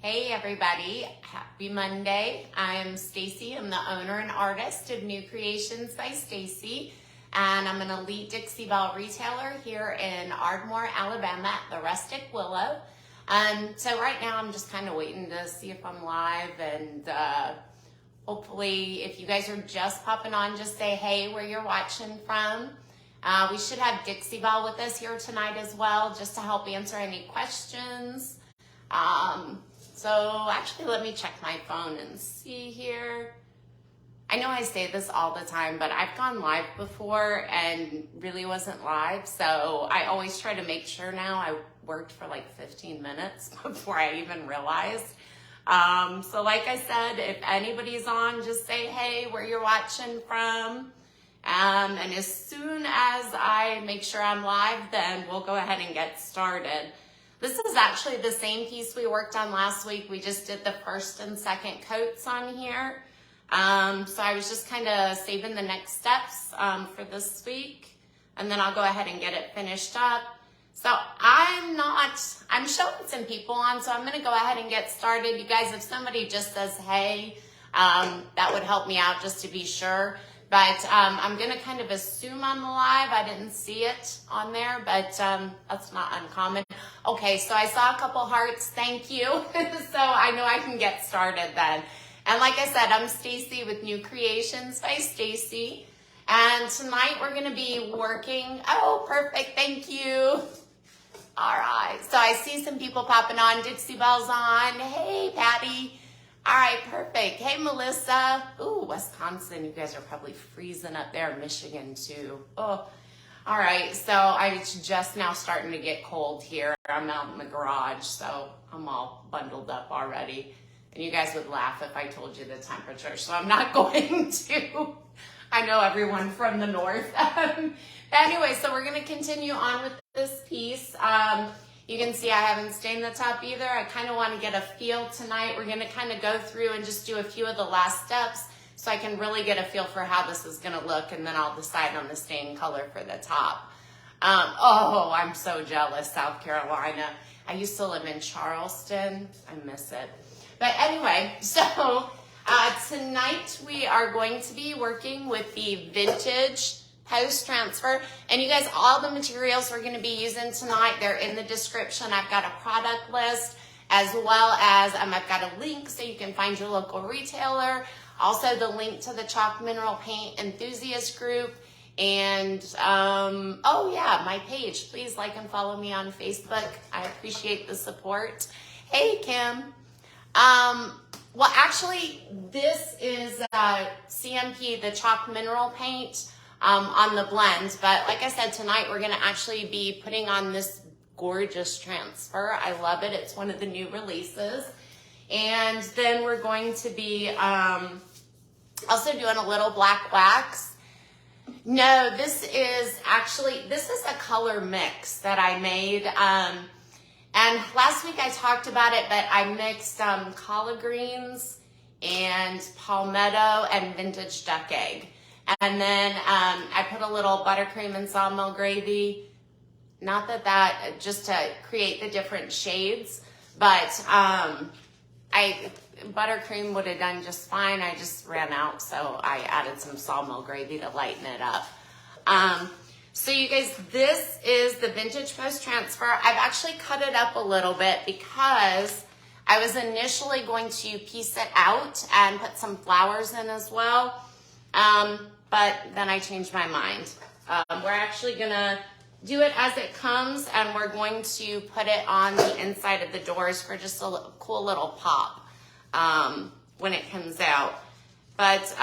Hey everybody, happy Monday. I'm Stacy. I'm the owner and artist of New Creations by Stacy, and I'm an elite Dixie Belle retailer here in Ardmore, Alabama at the Rustic Willow. So right now I'm just kind of waiting to see if I'm live, and hopefully if you guys are just popping on, just say hey where you're watching from. We should have Dixie Belle with us here tonight as well, just to help answer any questions. So actually let me check my phone and see here. I know I say this all the time, but I've gone live before and really wasn't live. So I always try to make sure now. I worked for like 15 minutes before I even realized. So like I said, if anybody's on, just say hey where you're watching from. And as soon as I make sure I'm live, then we'll go ahead and get started. This is actually the same piece we worked on last week. We just did the first and second coats on here. So I was just kind of saving the next steps for this week. And then I'll go ahead and get it finished up. So I'm showing some people on, so I'm going to go ahead and get started. You guys, if somebody just says hey, that would help me out just to be sure. But I'm going to kind of assume I'm live. I didn't see it on there, but that's not uncommon. Okay, so I saw a couple hearts. Thank you. So I know I can get started then. And like I said, I'm Stacy with New Creations by Stacy. And tonight we're going to be working. Oh, perfect. Thank you. All right. So I see some people popping on. Dixie Belle's on. Hey, Patty. All right, perfect. Hey, Melissa. Ooh, Wisconsin. You guys are probably freezing up there. Michigan, too. Oh, all right. So it's just now starting to get cold here. I'm out in the garage, so I'm all bundled up already. And you guys would laugh if I told you the temperature, so I'm not going to. I know everyone from the north. Anyway, so we're going to continue on with this piece. You can see I haven't stained the top either. I kind of want to get a feel tonight. We're going to kind of go through and just do a few of the last steps so I can really get a feel for how this is going to look, and then I'll decide on the stain color for the top. Oh, I'm so jealous, South Carolina. I used to live in Charleston. I miss it. But anyway, so tonight we are going to be working with the vintage post-transfer. And you guys, all the materials we're going to be using tonight, they're in the description. I've got a product list, as well as I've got a link so you can find your local retailer. Also the link to the chalk mineral paint enthusiast group. And oh yeah, my page. Please like and follow me on Facebook. I appreciate the support. Hey, Kim. Well, actually, this is CMP, the chalk mineral paint. On the blend, but like I said, tonight we're going to actually be putting on this gorgeous transfer. I love it. It's one of the new releases. And then we're going to be also doing a little black wax. No, this is a color mix that I made. And last week I talked about it, but I mixed collard greens and palmetto and vintage duck egg. And then I put a little buttercream and sawmill gravy. Not that just to create the different shades, but buttercream would have done just fine. I just ran out, so I added some sawmill gravy to lighten it up. So you guys, this is the vintage post transfer. I've actually cut it up a little bit because I was initially going to piece it out and put some flowers in as well. But then I changed my mind. We're actually gonna do it as it comes, and we're going to put it on the inside of the doors for just a cool little pop when it comes out. But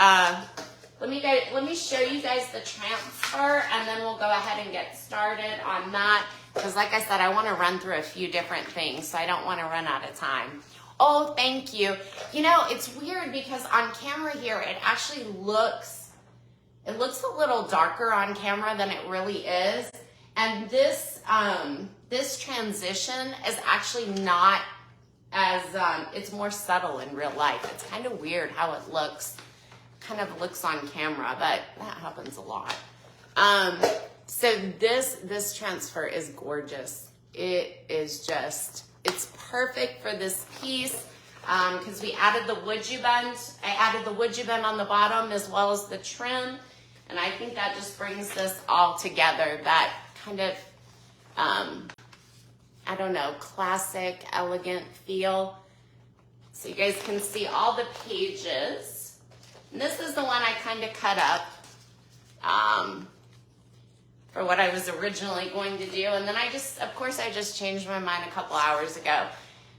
let me show you guys the transfer, and then we'll go ahead and get started on that. Because like I said, I want to run through a few different things, so I don't want to run out of time. Oh, thank you. You know, it's weird because on camera here, it actually looks a little darker on camera than it really is. And this transition is actually not as, it's more subtle in real life. It's kind of weird how it looks on camera, but that happens a lot. So this transfer is gorgeous. It is just it's perfect for this piece because we added the woodgie bend. I added the woodgie bend on the bottom as well as the trim. And I think that just brings this all together. That kind of, I don't know, classic, elegant feel. So you guys can see all the pages. And this is the one I kind of cut up for what I was originally going to do. And then of course, I just changed my mind a couple hours ago.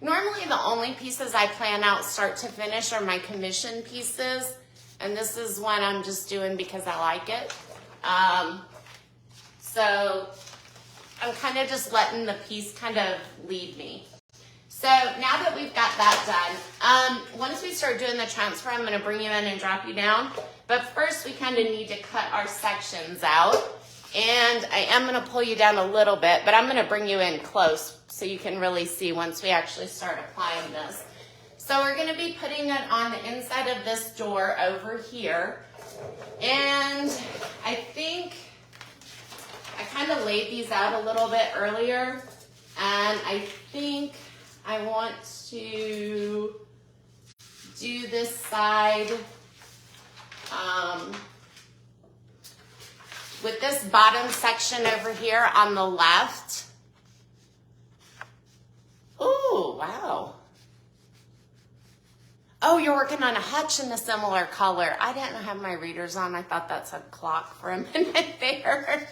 Normally, the only pieces I plan out start to finish are my commission pieces. And this is one I'm just doing because I like it. So I'm kind of just letting the piece kind of lead me. So now that we've got that done, once we start doing the transfer, I'm going to bring you in and drop you down. But first, we kind of need to cut our sections out. And I am going to pull you down a little bit, but I'm going to bring you in close so you can really see once we actually start applying this. So we're going to be putting it on the inside of this door over here. And I think I kind of laid these out a little bit earlier. And I think I want to do this side with this bottom section over here on the left. Ooh, wow. Oh, you're working on a hutch in a similar color. I didn't have my readers on. I thought that said clock for a minute there.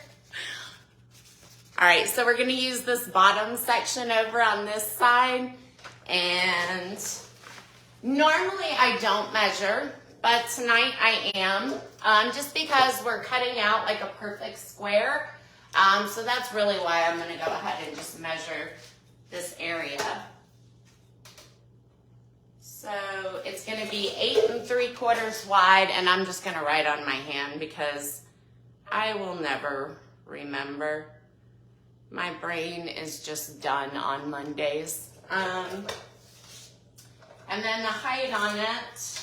All right, so we're gonna use this bottom section over on this side. And normally I don't measure, but tonight I am, just because we're cutting out like a perfect square. So that's really why I'm gonna go ahead and just measure this area. So it's gonna be 8 3/4 wide, and I'm just gonna write on my hand because I will never remember. My brain is just done on Mondays. And then the height on it,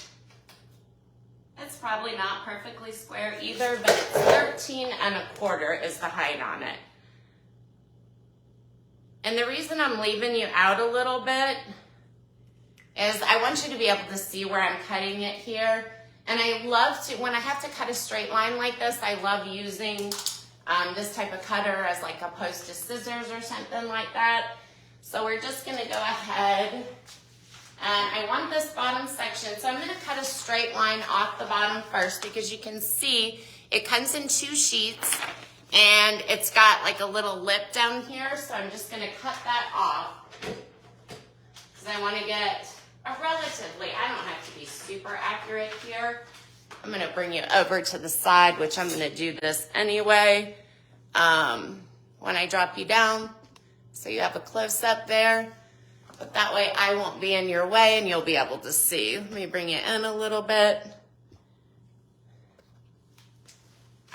it's probably not perfectly square either, but it's 13 1/4 is the height on it. And the reason I'm leaving you out a little bit is I want you to be able to see where I'm cutting it here. And I love to, when I have to cut a straight line like this, I love using this type of cutter as like opposed to scissors or something like that. So we're just gonna go ahead, and I want this bottom section, so I'm gonna cut a straight line off the bottom first because you can see it comes in 2 sheets and it's got like a little lip down here, so I'm just gonna cut that off because I wanna get a relatively, I don't have to be super accurate here. I'm gonna bring you over to the side, which I'm gonna do this anyway when I drop you down, so you have a close-up there. But that way I won't be in your way and you'll be able to see. Let me bring it in a little bit.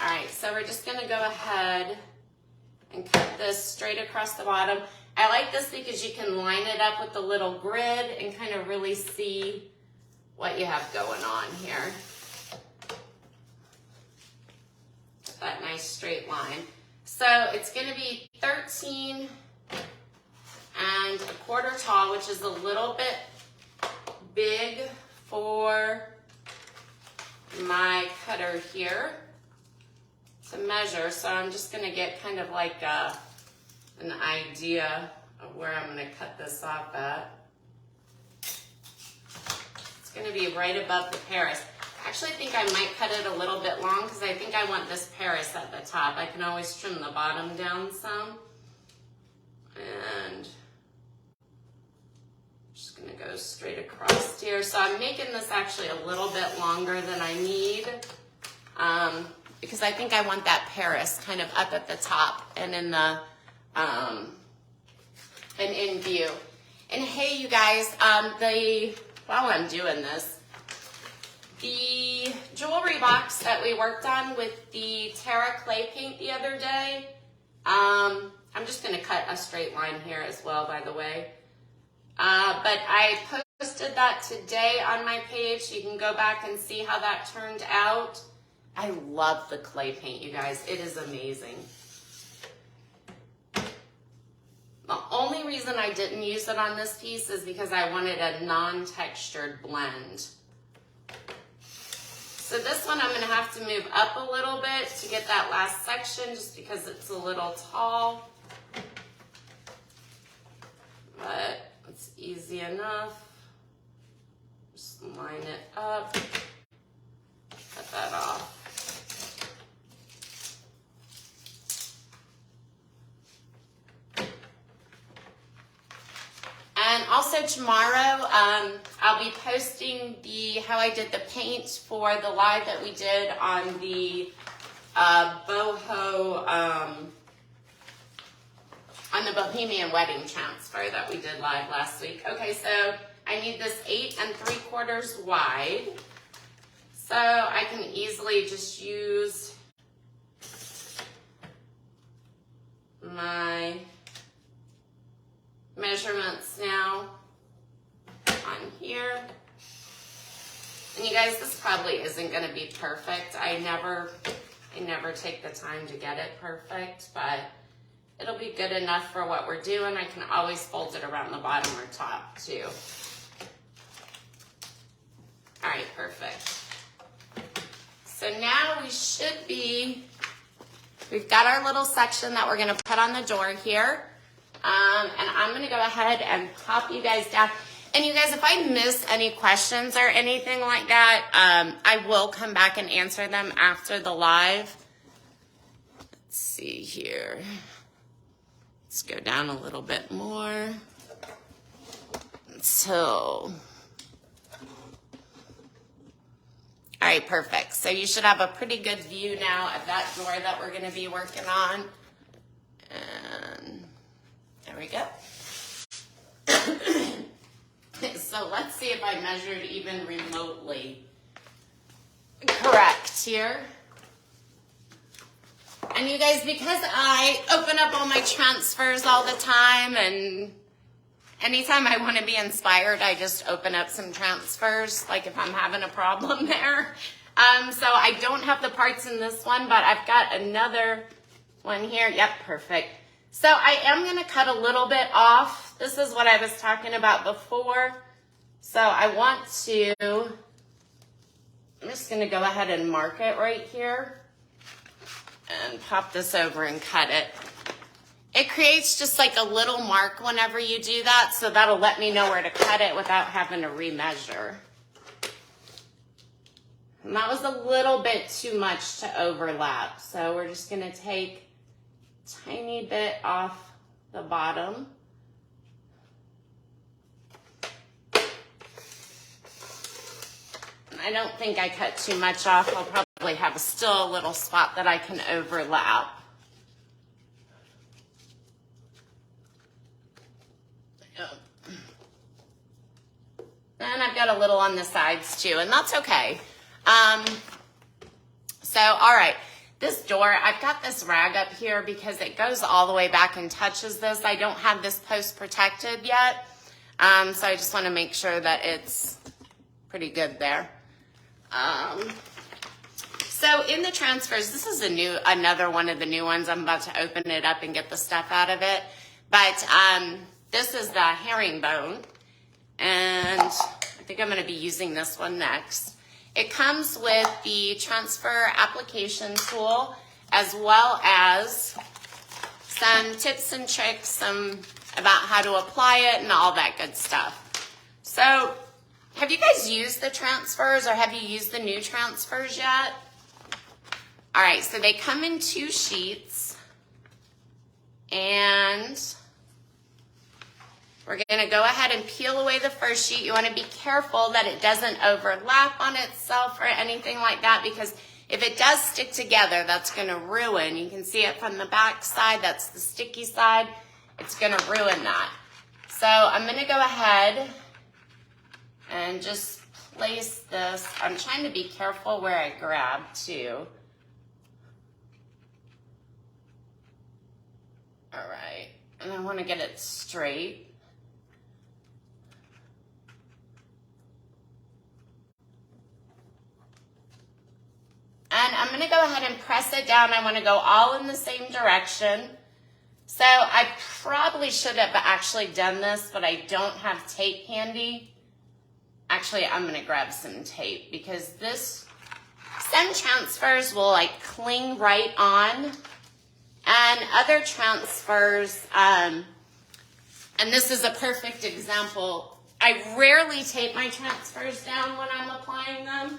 All right, so we're just gonna go ahead and cut this straight across the bottom. I like this because you can line it up with the little grid and kind of really see what you have going on here. That nice straight line. So it's gonna be 13 1/4 tall, which is a little bit big for my cutter here to measure. So I'm just gonna get kind of like an idea of where I'm gonna cut this off at. It's gonna be right above the Paris. Actually, I think I might cut it a little bit long because I think I want this Paris at the top. I can always trim the bottom down some. And I'm just gonna go straight across here. So I'm making this actually a little bit longer than I need because I think I want that Paris kind of up at the top and in the and in view. And hey, you guys, while I'm doing this, the jewelry box that we worked on with the Terra clay paint the other day, I'm just gonna cut a straight line here as well, by the way. But I posted that today on my page. You can go back and see how that turned out. I love the clay paint, you guys. It is amazing. The only only reason I didn't use it on this piece is because I wanted a non-textured blend. So this one I'm going to have to move up a little bit to get that last section just because it's a little tall. But it's easy enough. Just line it up. Cut that off. And also tomorrow, I'll be posting how I did the paint for the live that we did on the boho, on the Bohemian Wedding Transfer that we did live last week. Okay, so I need this 8 3/4 wide. So I can easily just use my measurements now on here. And you guys, this probably isn't going to be perfect. I never take the time to get it perfect, but it'll be good enough for what we're doing. I can always fold it around the bottom or top too. All right, perfect. So now we've got our little section that we're going to put on the door here. And I'm going to go ahead and pop you guys down. And you guys, if I miss any questions or anything like that, I will come back and answer them after the live. Let's see here. Let's go down a little bit more. So, all right, perfect. So you should have a pretty good view now of that door that we're going to be working on. And there we go. So let's see if I measured even remotely correct here. And you guys, because I open up all my transfers all the time, and anytime I want to be inspired, I just open up some transfers, like if I'm having a problem there. So I don't have the parts in this one, but I've got another one here. Yep, perfect. So I am going to cut a little bit off. This is what I was talking about before. So I want to, I'm just going to go ahead and mark it right here and pop this over and cut it. It creates just like a little mark whenever you do that, so that'll let me know where to cut it without having to remeasure. And that was a little bit too much to overlap, so we're just going to take a tiny bit off the bottom. I don't think I cut too much off. I'll probably have still a little spot that I can overlap. And I've got a little on the sides too, and that's okay. So, all right, this door, I've got this rag up here because it goes all the way back and touches this. I don't have this post protected yet, so I just want to make sure that it's pretty good there. So in the transfers, this is another one of the new ones. I'm about to open it up and get the stuff out of it. But this is the herringbone, and I think I'm going to be using this one next. It comes with the transfer application tool, as well as some tips and tricks about how to apply it and all that good stuff. So have you guys used the transfers, or have you used the new transfers yet? All right, so they come in 2 sheets, and we're going to go ahead and peel away the first sheet. You want to be careful that it doesn't overlap on itself or anything like that, because if it does stick together, that's going to ruin. You can see it from the back side. That's the sticky side. It's going to ruin that. So I'm going to go ahead and just place this. I'm trying to be careful where I grab too. All right, and I want to get it straight. And I'm going to go ahead and press it down. I want to go all in the same direction. So I probably should have actually done this, but I don't have tape handy. Actually, I'm gonna grab some tape because some transfers will like cling right on, and other transfers, and this is a perfect example. I rarely tape my transfers down when I'm applying them,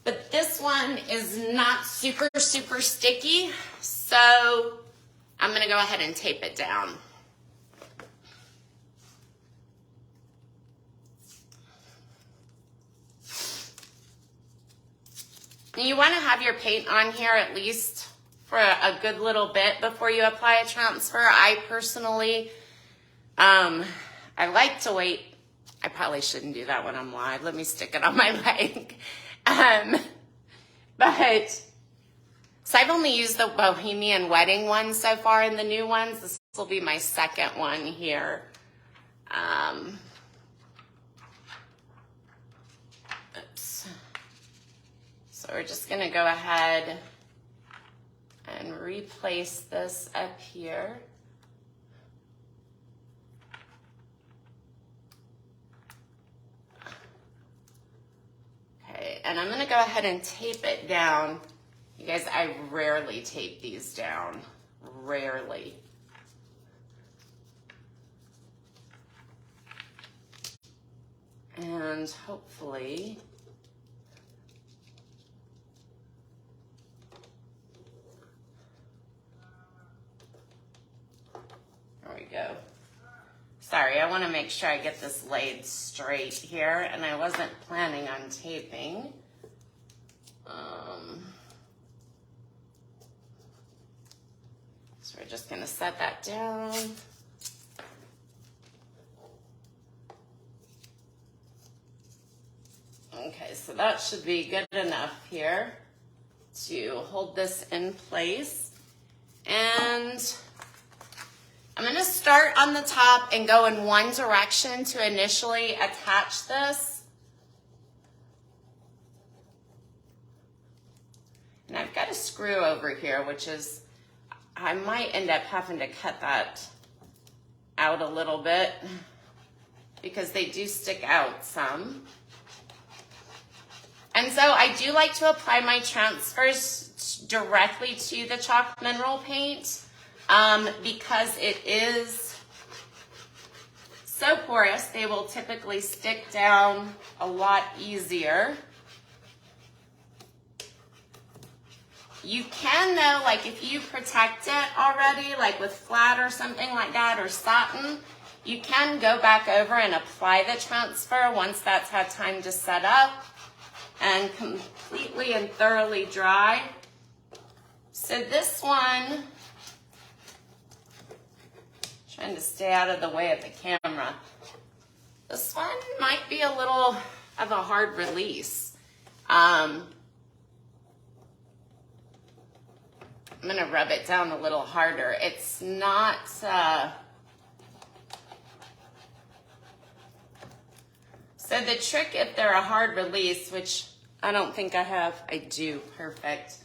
but this one is not super, super sticky, so I'm gonna go ahead and tape it down. You want to have your paint on here at least for a good little bit before you apply a transfer. I personally, I like to wait. I probably shouldn't do that when I'm live. Let me stick it on my leg. So I've only used the Bohemian Wedding one so far in the new ones. This will be my second one here. Oops. So we're just gonna go ahead and replace this up here. Okay, and I'm gonna go ahead and tape it down. You guys, I rarely tape these down, rarely. And hopefully, there we go. Sorry, I want to make sure I get this laid straight here, and I wasn't planning on taping. So we're just going to set that down. Okay, so that should be good enough here to hold this in place. And I'm going to start on the top and go in one direction to initially attach this. And I've got a screw over here, which is, I might end up having to cut that out a little bit because they do stick out some. And so I do like to apply my transfers directly to the chalk mineral paint because it is so porous, they will typically stick down a lot easier. You can though, like if you protect it already, like with flat or something like that, or satin, you can go back over and apply the transfer once that's had time to set up and completely and thoroughly dry. So this one, trying to stay out of the way of the camera. This one might be a little of a hard release. I'm gonna rub it down a little harder. It's not, so the trick, if they're a hard release, which I don't think I have, I do, perfect.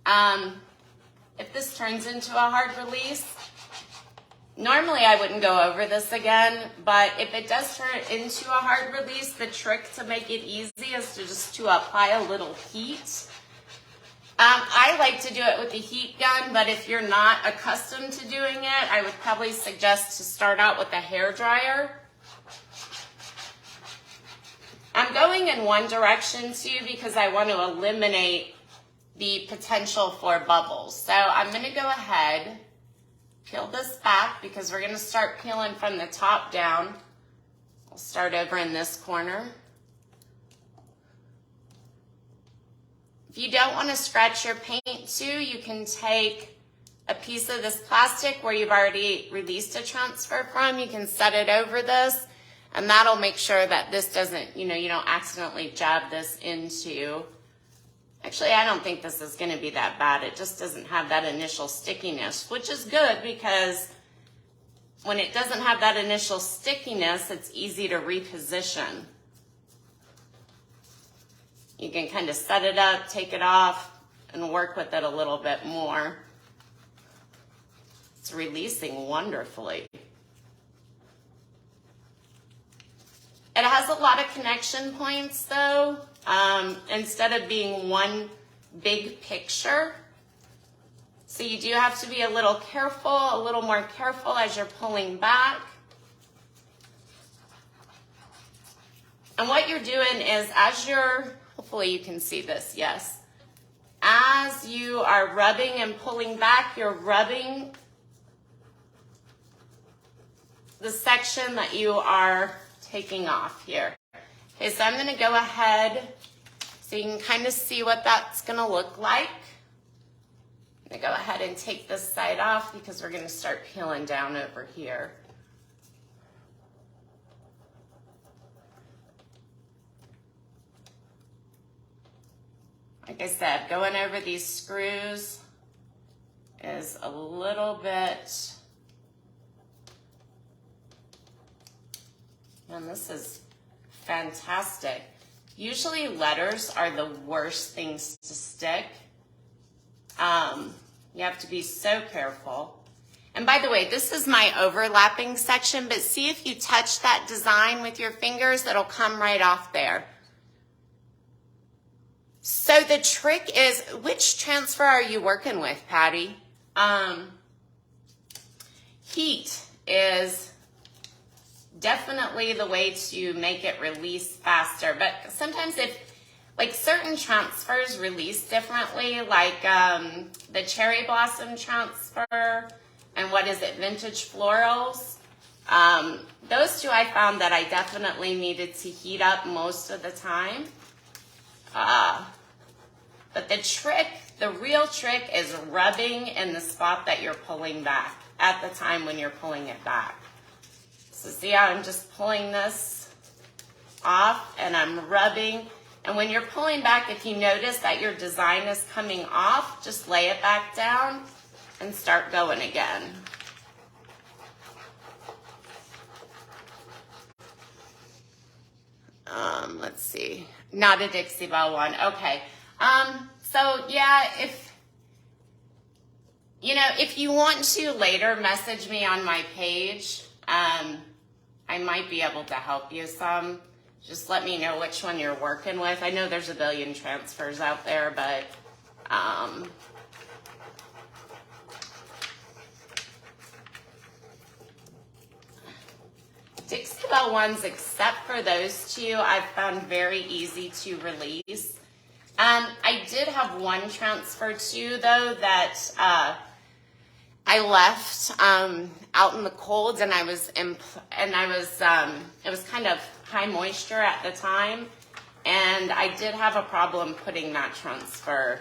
If this turns into a hard release, normally I wouldn't go over this again, but if it does turn into a hard release, the trick to make it easy is to apply a little heat. I like to do it with the heat gun, but if you're not accustomed to doing it, I would probably suggest to start out with a hair dryer. I'm going in one direction too because I want to eliminate the potential for bubbles. So I'm going to go ahead, peel this back because we're going to start peeling from the top down. We'll start over in this corner. If you don't want to scratch your paint too, you can take a piece of this plastic where you've already released a transfer from. You can set it over this, and that'll make sure that this doesn't, you don't accidentally jab this into. Actually, I don't think this is going to be that bad. It just doesn't have that initial stickiness, which is good because when it doesn't have that initial stickiness, it's easy to reposition. You can kind of set it up, take it off, and work with it a little bit more. It's releasing wonderfully. It has a lot of connection points though. Instead of being one big picture. So you do have to be a little careful, a little more careful as you're pulling back. And what you're doing is as you're, hopefully you can see this, yes. As you are rubbing and pulling back, you're rubbing the section that you are taking off here. Okay, so I'm gonna go ahead so you can kind of see what that's gonna look like. I'm gonna go ahead and take this side off because we're gonna start peeling down over here. Like I said, going over these screws is a little bit, and this is fantastic. Usually letters are the worst things to stick. You have to be so careful. And by the way, this is my overlapping section, but see if you touch that design with your fingers, it'll come right off there. So the trick is, which transfer are you working with, Patty? Heat is definitely the way to make it release faster. But sometimes if, like certain transfers release differently, like the cherry blossom transfer and what is it, vintage florals. Those two I found that I definitely needed to heat up most of the time. But the trick, the real trick is rubbing in the spot that you're pulling back at the time when you're pulling it back. So see how I'm just pulling this off and I'm rubbing. And when you're pulling back, if you notice that your design is coming off, just lay it back down and start going again. Let's see, not a Dixie Belle one, okay. So yeah, if you want to later message me on my page, I might be able to help you some. Just let me know which one you're working with. I know there's a billion transfers out there, but Dixie Belle ones, except for those two, I've found very easy to release. I did have one transfer too, though, that I left out in the cold, and it was kind of high moisture at the time, and I did have a problem putting that transfer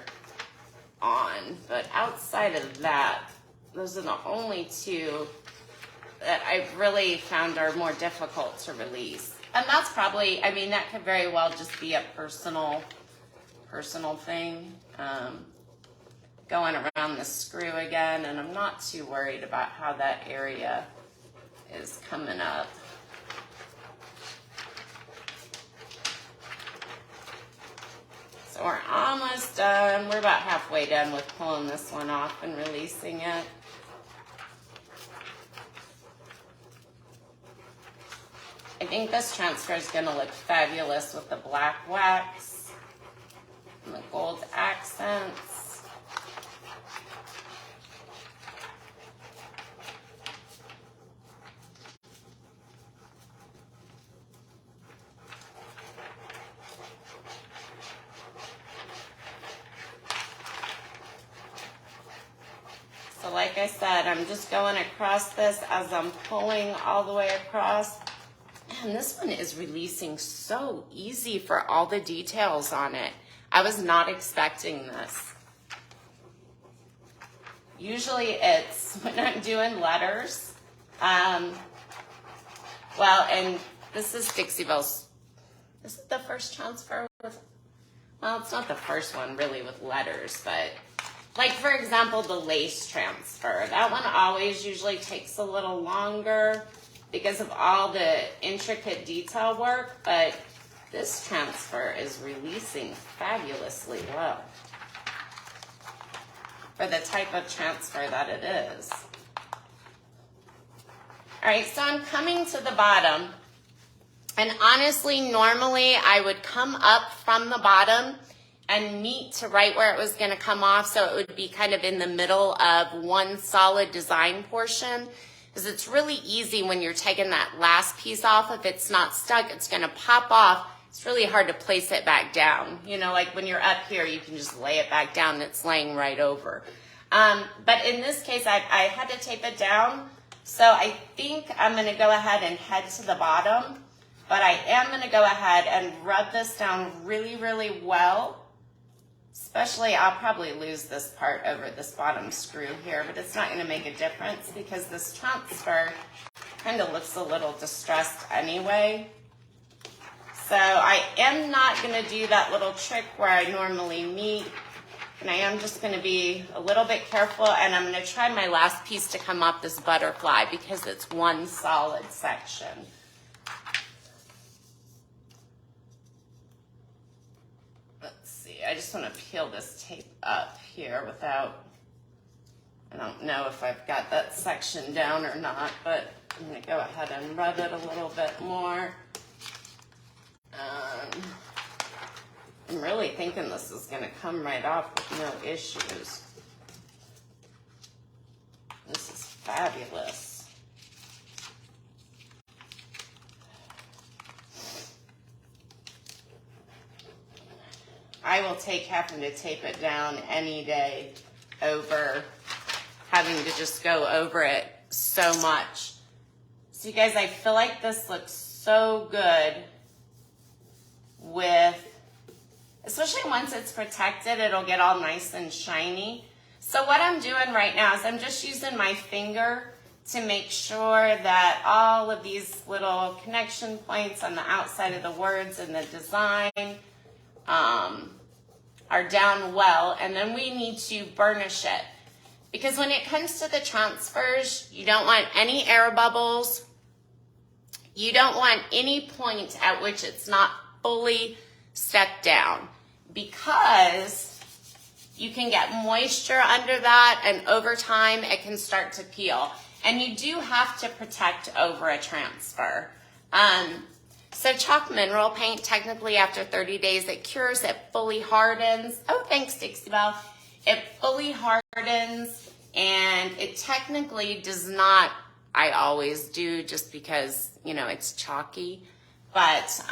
on. But outside of that, those are the only two that I've really found are more difficult to release. And that's probably, I mean, that could very well just be a personal thing. Going around the screw again, and I'm not too worried about how that area is coming up. So we're almost done. We're about halfway done with pulling this one off and releasing it. I think this transfer is going to look fabulous with the black wax and the gold accents. So like I said, I'm just going across this as I'm pulling all the way across. And this one is releasing so easy for all the details on it. I was not expecting this. Usually it's when I'm doing letters. Well, and this is Dixie Belle's. This is the first transfer with, well, it's not the first one really with letters, but like for example, the lace transfer. That one always usually takes a little longer because of all the intricate detail work, but this transfer is releasing fabulously well for the type of transfer that it is. All right, so I'm coming to the bottom. And honestly, normally I would come up from the bottom and meet to right where it was going to come off, so it would be kind of in the middle of one solid design portion, because it's really easy when you're taking that last piece off. If it's not stuck, it's going to pop off. It's really hard to place it back down. You know, like when you're up here, you can just lay it back down and it's laying right over. But in this case, I had to tape it down, so I think I'm going to go ahead and head to the bottom. But I am going to go ahead and rub this down really, really well. Especially, I'll probably lose this part over this bottom screw here, but it's not going to make a difference because this transfer kind of looks a little distressed anyway. So I am not going to do that little trick where I normally meet. And I am just going to be a little bit careful, and I'm going to try my last piece to come up this butterfly because it's one solid section. I just want to peel this tape up here without, I don't know if I've got that section down or not, but I'm going to go ahead and rub it a little bit more. I'm really thinking this is going to come right off with no issues. This is fabulous. I will take having to tape it down any day over having to just go over it so much. So you guys, I feel like this looks so good with, especially once it's protected, it'll get all nice and shiny. So what I'm doing right now is I'm just using my finger to make sure that all of these little connection points on the outside of the words and the design are down well, and then we need to burnish it. Because when it comes to the transfers, you don't want any air bubbles. You don't want any point at which it's not fully stuck down, because you can get moisture under that, and over time it can start to peel. And you do have to protect over a transfer. So chalk mineral paint, technically after 30 days, it cures, it fully hardens. Oh, thanks, Dixie Belle. It fully hardens, and it technically does not, I always do just because, you know, it's chalky. But,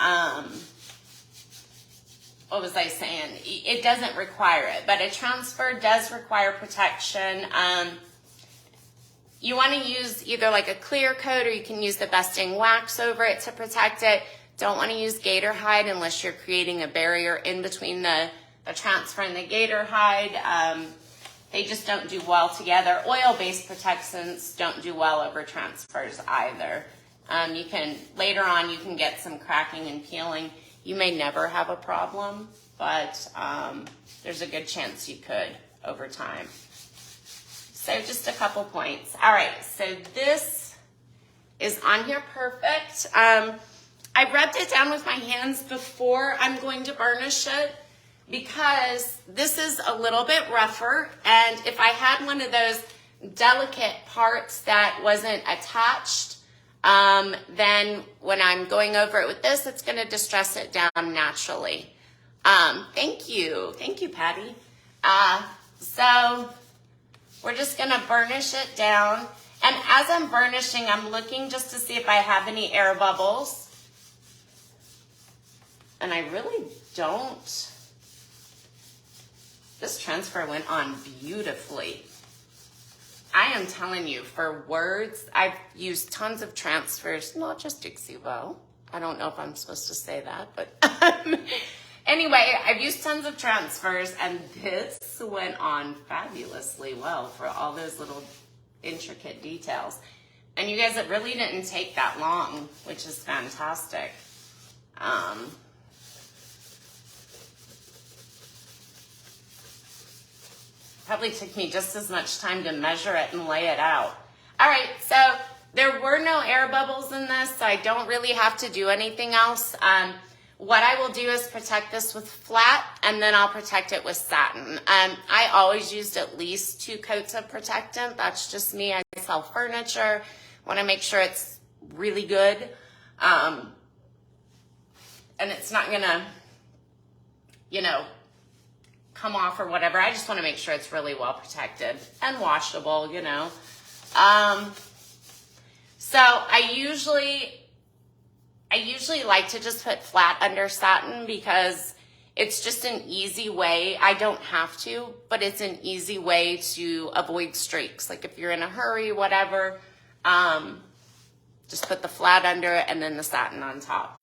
what was I saying? It doesn't require it, but a transfer does require protection. You want to use either like a clear coat, or you can use the besting wax over it to protect it. Don't want to use gator hide unless you're creating a barrier in between the transfer and the gator hide. They just don't do well together. Oil-based protectants don't do well over transfers either. You can, later on, you can get some cracking and peeling. You may never have a problem, but there's a good chance you could over time. So just a couple points. All right, so this is on here perfect. I rubbed it down with my hands before I'm going to burnish it, because this is a little bit rougher, and if I had one of those delicate parts that wasn't attached, then when I'm going over it with this, it's going to distress it down naturally. Thank you, Patty. So we're just going to burnish it down, and as I'm burnishing, I'm looking just to see if I have any air bubbles. And I really don't. This transfer went on beautifully. I am telling you, for words, I've used tons of transfers, not just Dixie Belle. I don't know if I'm supposed to say that, but anyway, I've used tons of transfers, and this went on fabulously well for all those little intricate details. And you guys, it really didn't take that long, which is fantastic. Probably took me just as much time to measure it and lay it out. All right, so there were no air bubbles in this, so I don't really have to do anything else. What I will do is protect this with flat, and then I'll protect it with satin. I always used at least 2 coats of protectant. That's just me. I sell furniture. want to make sure it's really good. And it's not going to, you know, come off or whatever. I just want to make sure it's really well protected and washable, you know. So I usually like to just put flat under satin because it's just an easy way. I don't have to, but it's an easy way to avoid streaks. Like if you're in a hurry, whatever, just put the flat under it and then the satin on top.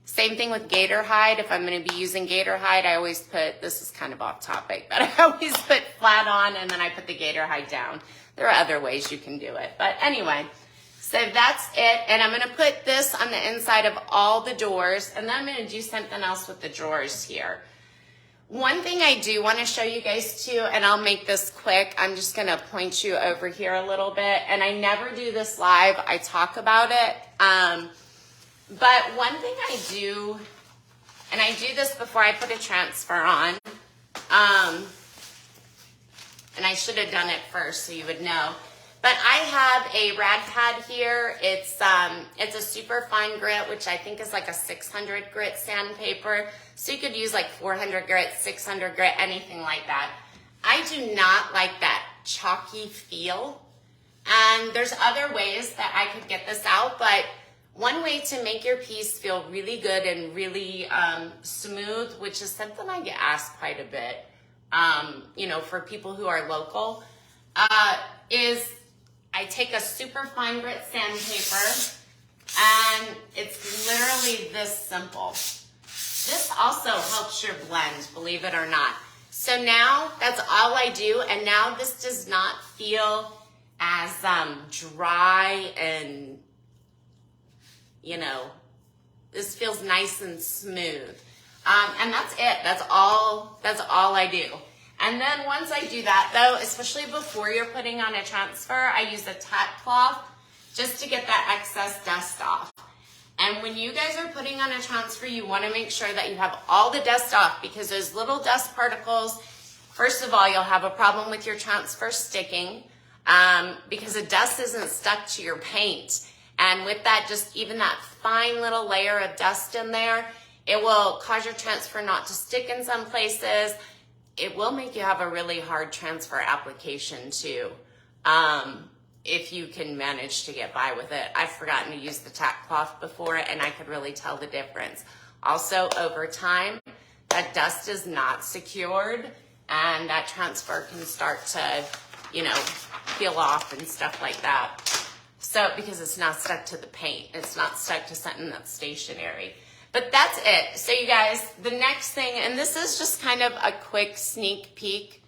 Same thing with gator hide. If I'm going to be using gator hide, I always put, this is kind of off topic, but I always put flat on and then I put the gator hide down. There are other ways you can do it. But anyway, so that's it. And I'm going to put this on the inside of all the doors. And then I'm going to do something else with the drawers here. One thing I do want to show you guys too, and I'll make this quick. I'm just going to point you over here a little bit. And I never do this live. I talk about it. But one thing I do, and I do this before I put a transfer on, and I should have done it first so you would know. But I have a rad pad here. It's a super fine grit, which I think is like a 600 grit sandpaper. So you could use like 400 grit, 600 grit, anything like that. I do not like that chalky feel. And there's other ways that I could get this out, but one way to make your piece feel really good and really smooth, which is something I get asked quite a bit, you know, for people who are local, is I take a super fine grit sandpaper and it's literally this simple. This also helps your blend, believe it or not. So now that's all I do, and now this does not feel as dry and, you know, this feels nice and smooth. And that's it. That's all I do. And then once I do that though, especially before you're putting on a transfer, I use a tack cloth just to get that excess dust off. And when you guys are putting on a transfer, you want to make sure that you have all the dust off, because those little dust particles, first of all, you'll have a problem with your transfer sticking, because the dust isn't stuck to your paint. And with that, just even that fine little layer of dust in there, it will cause your transfer not to stick in some places. It will make you have a really hard transfer application too, if you can manage to get by with it. I've forgotten to use the tack cloth before, and I could really tell the difference. Also, over time, that dust is not secured, and that transfer can start to, you know, peel off and stuff like that. So, because it's not stuck to the paint, it's not stuck to something that's stationary. But that's it. So you guys, the next thing, and this is just kind of a quick sneak peek.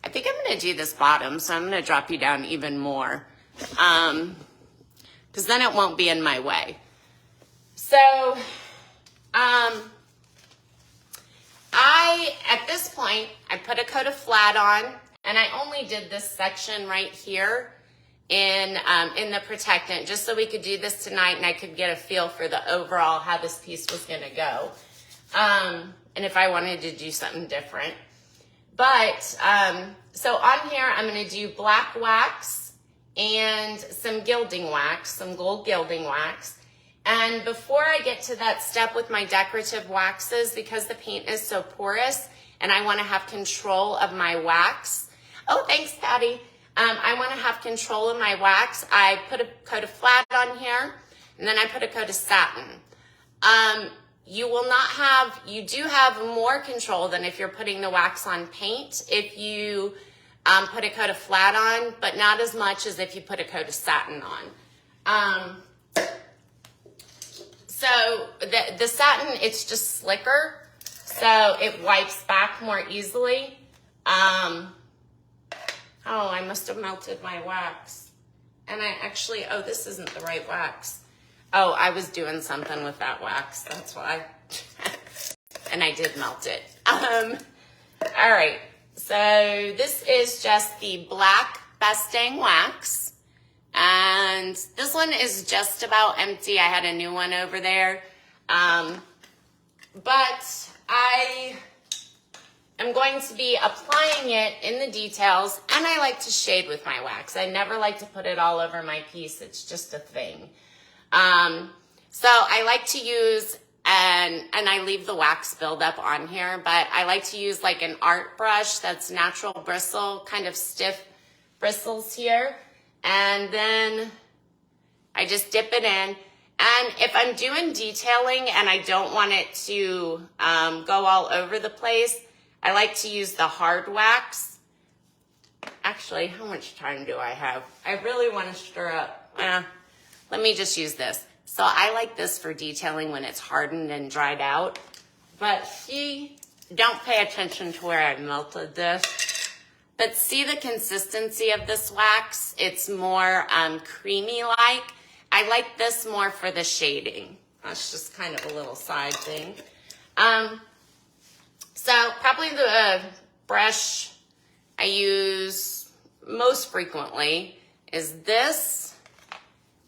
I think I'm going to do this bottom, so I'm going to drop you down even more, because then it won't be in my way. So, at this point, I put a coat of flat on, and I only did this section right here in the protectant, just so we could do this tonight and I could get a feel for the overall how this piece was going to go, and if I wanted to do something different. But so on here I'm going to do black wax and some gilding wax, some gold gilding wax. And before I get to that step with my decorative waxes, because the paint is so porous and I want to have control of my wax. Oh, thanks, Patty. I want to have control of my wax. I put a coat of flat on here, and then I put a coat of satin. You will not have, you do have more control than if you're putting the wax on paint if you put a coat of flat on, but not as much as if you put a coat of satin on. So the satin, it's just slicker, so it wipes back more easily. Oh, I must have melted my wax. And I actually, oh, this isn't the right wax. Oh, I was doing something with that wax, that's why. And I did melt it. All right, so this is just the black Bastang wax. And this one is just about empty. I had a new one over there. But I I'm going to be applying it in the details, and I like to shade with my wax. I never like to put it all over my piece. It's just a thing. So I like to use, and I leave the wax buildup on here, but I like to use like an art brush that's natural bristle, kind of stiff bristles here. And then I just dip it in. And if I'm doing detailing and I don't want it to go all over the place, I like to use the hard wax. Actually, how much time do I have? I really want to stir up. Let me just use this. So I like this for detailing when it's hardened and dried out. But see, don't pay attention to where I melted this. But see the consistency of this wax? It's more creamy-like. I like this more for the shading. That's just kind of a little side thing. So probably the brush I use most frequently is this.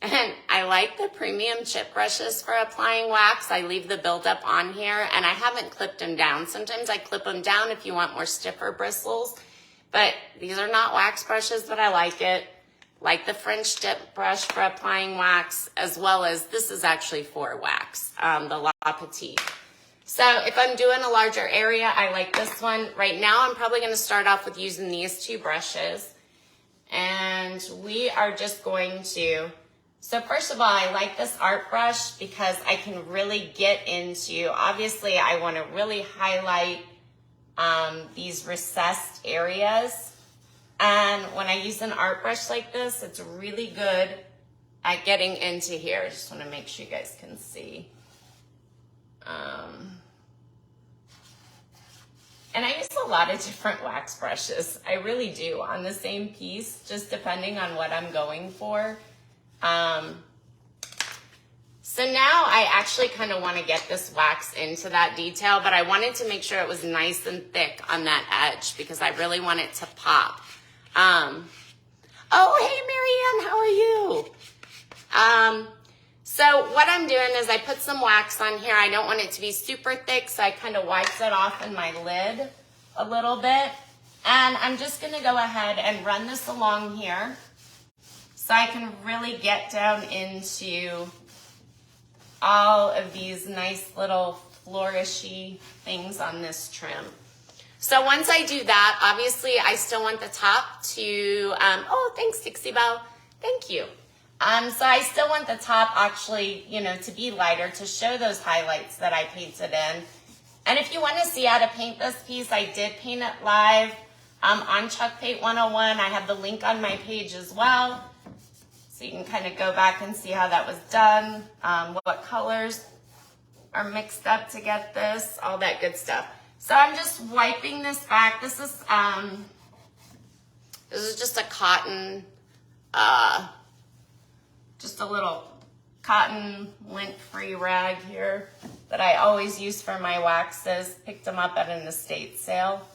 And I like the premium chip brushes for applying wax. I leave the buildup on here, and I haven't clipped them down. Sometimes I clip them down if you want more stiffer bristles. But these are not wax brushes, but I like it. Like the French dip brush for applying wax, as well as this is actually for wax, the La Petite. So if I'm doing a larger area, I like this one. Right now, I'm probably gonna start off with using these two brushes. And we are just going to, so first of all, I like this art brush because I can really get into, obviously I wanna really highlight these recessed areas. And when I use an art brush like this, it's really good at getting into here. I just wanna make sure you guys can see. And I use a lot of different wax brushes. I really do on the same piece, just depending on what I'm going for. So now I actually kind of want to get this wax into that detail, but I wanted to make sure it was nice and thick on that edge because I really want it to pop. Oh, hey, Marianne, how are you? So what I'm doing is I put some wax on here. I don't want it to be super thick, so I kind of wipes it off in my lid a little bit. And I'm just gonna go ahead and run this along here so I can really get down into all of these nice little flourishy things on this trim. So once I do that, obviously I still want the top to, oh, thanks Dixie Belle, thank you. So I still want the top actually, you know, to be lighter to show those highlights that I painted in. And if you want to see how to paint this piece, I did paint it live on Chalk Paint 101. I have the link on my page as well. So you can kind of go back and see how that was done, what colors are mixed up to get this, all that good stuff. So I'm just wiping this back. This is just a cotton, just a little cotton lint-free rag here that I always use for my waxes. Picked them up at an estate sale.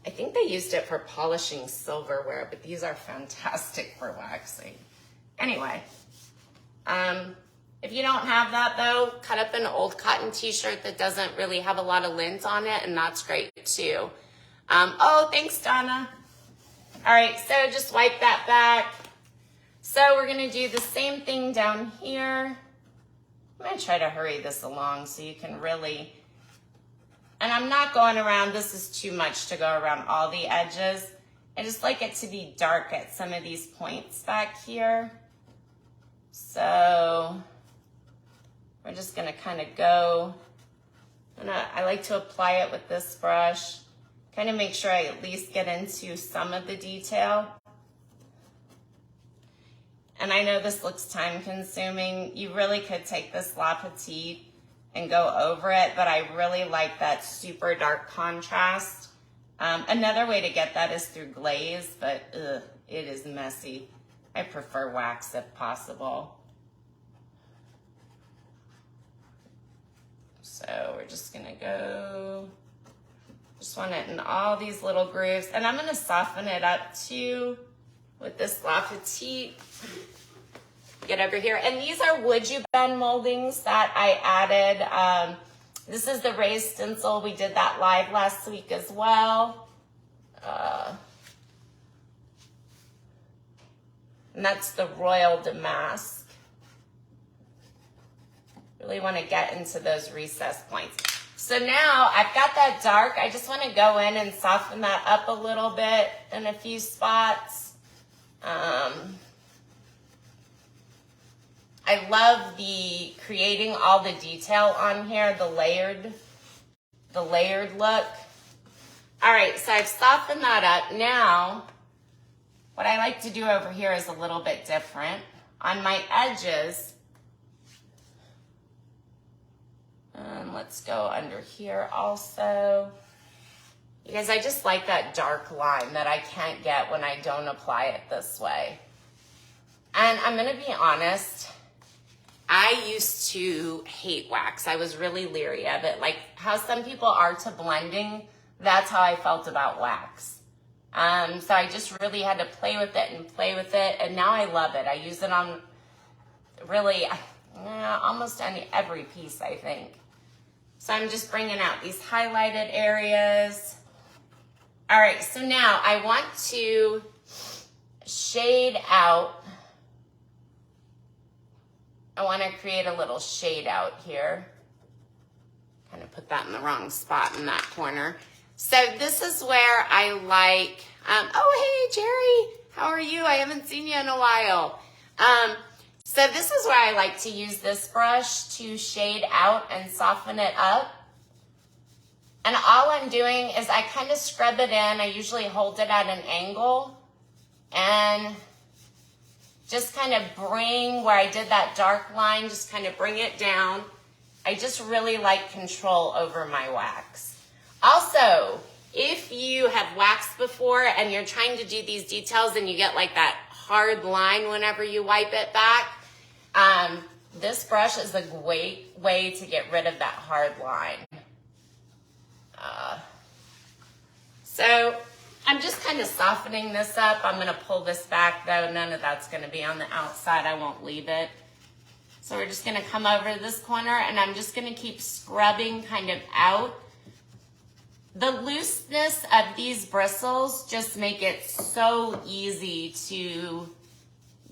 I think they used it for polishing silverware, but these are fantastic for waxing. Anyway, if you don't have that though, cut up an old cotton t-shirt that doesn't really have a lot of lint on it, and that's great too. Oh, thanks, Donna. All right, so just wipe that back. So we're gonna do the same thing down here. I'm gonna try to hurry this along so you can really, and I'm not going around, this is too much to go around all the edges. I just like it to be dark at some of these points back here. So we're just gonna kind of go, I like to apply it with this brush, kind of make sure I at least get into some of the detail. And I know this looks time consuming. You really could take this La Petite and go over it, but I really like that super dark contrast. Another way to get that is through glaze, but it is messy. I prefer wax if possible. So we're just gonna go, just want it in all these little grooves. And I'm gonna soften it up too with this La Petite. Get over here. And these are Would You Bend moldings that I added This is the raised stencil. We did that live last week as well. And that's the Royal Damask. Really want to get into those recess points. So now I've got that dark. I just want to go in and soften that up a little bit in a few spots. I love the creating all the detail on here, the layered look. All right, so I've softened that up. Now, what I like to do over here is a little bit different. On my edges, let's go under here also. Because I just like that dark line that I can't get when I don't apply it this way. And I'm gonna be honest, I used to hate wax. I was really leery of it. Like how some people are to blending, that's how I felt about wax. So I just really had to play with it, and now I love it. I use it on really almost every piece, I think. So I'm just bringing out these highlighted areas. All right, so now I want to shade out. I want to create a little shade out here. Kind of put that in the wrong spot in that corner. So this is where I like, oh, hey, Jerry, how are you? I haven't seen you in a while. So this is where I like to use this brush to shade out and soften it up. And all I'm doing is I kind of scrub it in. I usually hold it at an angle and just kind of bring where I did that dark line, just kind of bring it down. I just really like control over my wax. Also, if you have waxed before and you're trying to do these details and you get like that hard line whenever you wipe it back, this brush is a great way to get rid of that hard line. So I'm just kind of softening this up. I'm going to pull this back though. None of that's going to be on the outside. I won't leave it. So we're just going to come over this corner and I'm just going to keep scrubbing kind of out. The looseness of these bristles just make it so easy to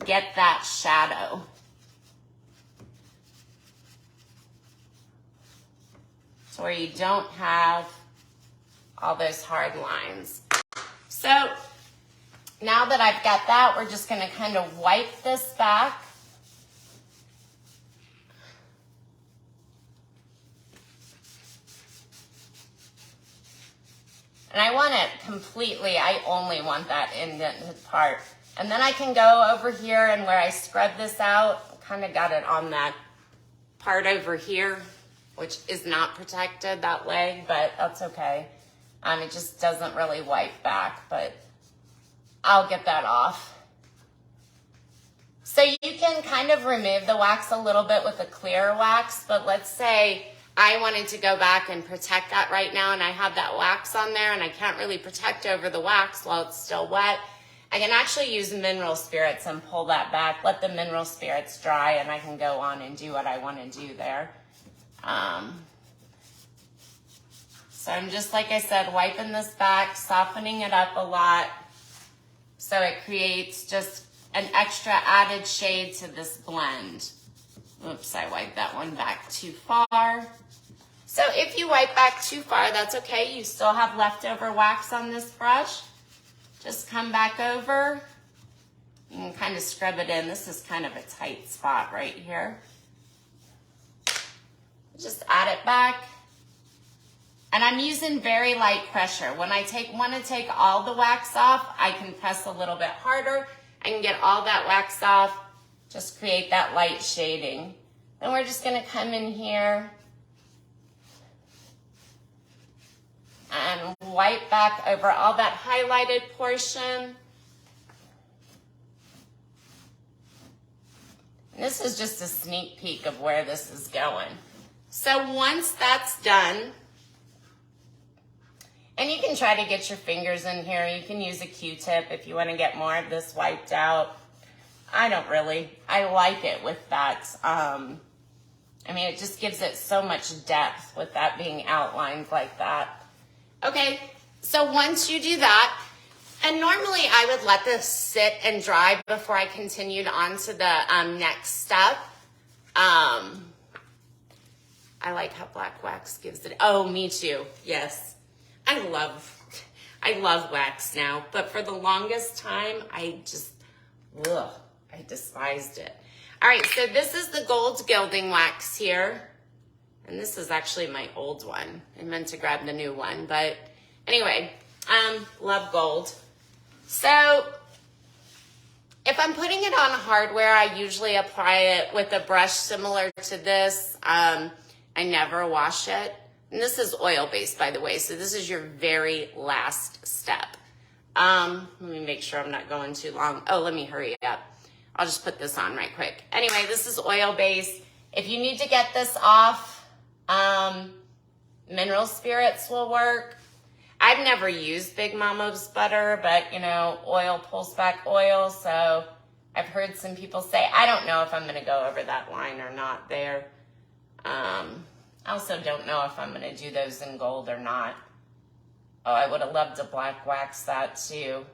get that shadow. So where you don't have all those hard lines. So now that I've got that, we're just going to kind of wipe this back. And I want it completely, I only want that indented part. And then I can go over here and where I scrub this out, kind of got it on that part over here, which is not protected, that leg, but that's okay. It just doesn't really wipe back, but I'll get that off. So you can kind of remove the wax a little bit with a clear wax, but let's say I wanted to go back and protect that right now and I have that wax on there and I can't really protect over the wax while it's still wet. I can actually use mineral spirits and pull that back, let the mineral spirits dry, and I can go on and do what I want to do there. So I'm just, like I said, wiping this back, softening it up a lot so it creates just an extra added shade to this blend. Oops, I wiped that one back too far. So if you wipe back too far, that's okay. You still have leftover wax on this brush. Just come back over. You can kind of scrub it in. This is kind of a tight spot right here. Just add it back. And I'm using very light pressure. When I want to take all the wax off, I can press a little bit harder. I can get all that wax off. Just create that light shading. Then we're just going to come in here and wipe back over all that highlighted portion. And this is just a sneak peek of where this is going. So once that's done, and you can try to get your fingers in here. You can use a Q-tip if you want to get more of this wiped out. I don't really. I like it with that I mean, it just gives it so much depth with that being outlined like that. Okay, so once you do that, and normally I would let this sit and dry before I continued on to the next step. I like how black wax gives it. Oh, me too. Yes. I love wax now, but for the longest time, I despised it. All right, so this is the Gold Gilding wax here. And this is actually my old one. I meant to grab the new one, but anyway, love gold. So if I'm putting it on hardware, I usually apply it with a brush similar to this. I never wash it. And this is oil-based, by the way, so this is your very last step. Let me make sure I'm not going too long. Oh, let me hurry up. I'll just put this on right quick. Anyway, this is oil-based. If you need to get this off, mineral spirits will work. I've never used Big Mama's butter, but, you know, oil pulls back oil, so I've heard some people say, I don't know if I'm going to go over that line or not there. I also don't know if I'm going to do those in gold or not. Oh, I would have loved to black wax that too.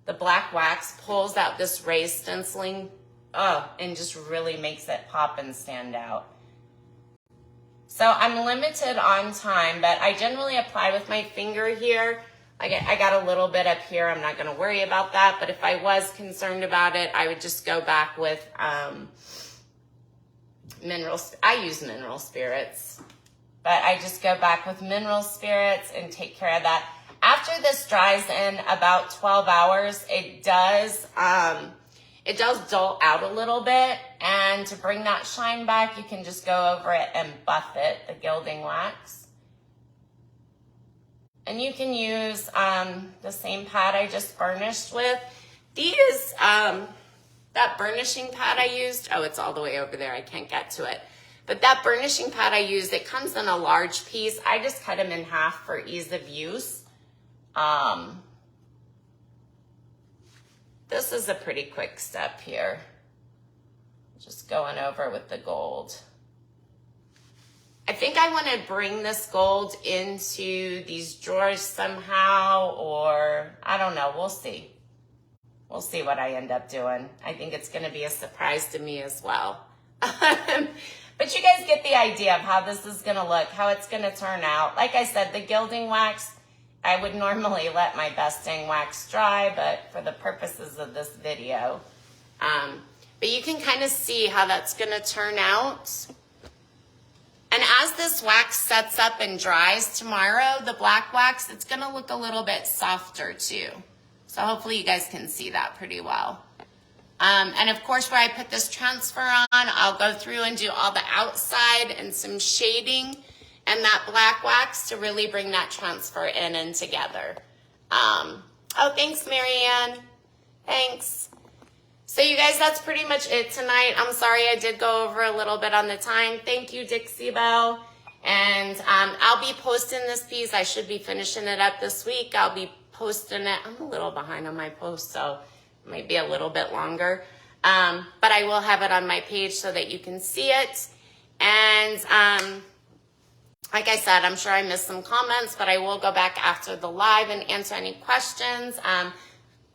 The black wax pulls out this raised stenciling, and just really makes it pop and stand out. So I'm limited on time, but I generally apply with my finger here. I got a little bit up here. I'm not going to worry about that, but if I was concerned about it, I would just go back with I use mineral spirits, but I just go back with mineral spirits and take care of that. After this dries in about 12 hours, it does dull out a little bit, and to bring that shine back, you can just go over it and buff it, the gilding wax. And you can use the same pad I just burnished with. These, that burnishing pad I used, oh, it's all the way over there, I can't get to it. But that burnishing pad I used, it comes in a large piece. I just cut them in half for ease of use. This is a pretty quick step here. Just going over with the gold. I think I want to bring this gold into these drawers somehow, or I don't know, we'll see. We'll see what I end up doing. I think it's going to be a surprise to me as well. But you guys get the idea of how this is going to look, how it's going to turn out. Like I said, the gilding wax, I would normally let my besting wax dry, but for the purposes of this video. But you can kind of see how that's going to turn out. And as this wax sets up and dries tomorrow, the black wax, it's going to look a little bit softer too. So hopefully you guys can see that pretty well. And of course, where I put this transfer on, I'll go through and do all the outside and some shading and that black wax to really bring that transfer in and together. Oh, thanks, Marianne. Thanks. So you guys, that's pretty much it tonight. I'm sorry I did go over a little bit on the time. Thank you, Dixie Belle. And I'll be posting this piece. I should be finishing it up this week. I'll be posting it. I'm a little behind on my post, so it might be a little bit longer. But I will have it on my page so that you can see it. And like I said, I'm sure I missed some comments, but I will go back after the live and answer any questions.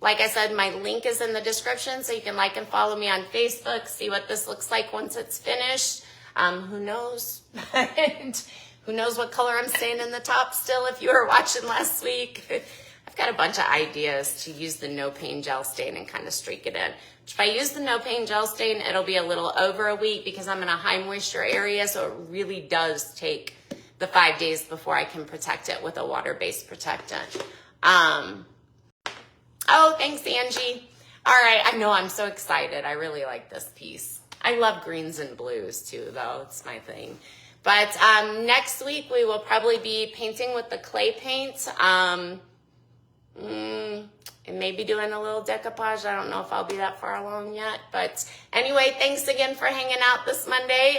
Like I said, my link is in the description, so you can like and follow me on Facebook, see what this looks like once it's finished. Who knows? Who knows what color I'm staying in the top still if you were watching last week. I've got a bunch of ideas to use the no pain gel stain and kind of streak it in. If I use the no pain gel stain, it'll be a little over a week because I'm in a high moisture area, so it really does take the 5 days before I can protect it with a water-based protectant. Oh, thanks, Angie. All right, I know, I'm so excited. I really like this piece. I love greens and blues too, though. It's my thing. But next week, we will probably be painting with the clay paint. And maybe doing a little decoupage. I don't know if I'll be that far along yet. But anyway, thanks again for hanging out this Monday.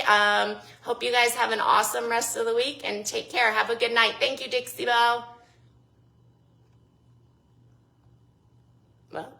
Hope you guys have an awesome rest of the week and take care. Have a good night. Thank you, Dixie Belle. Well.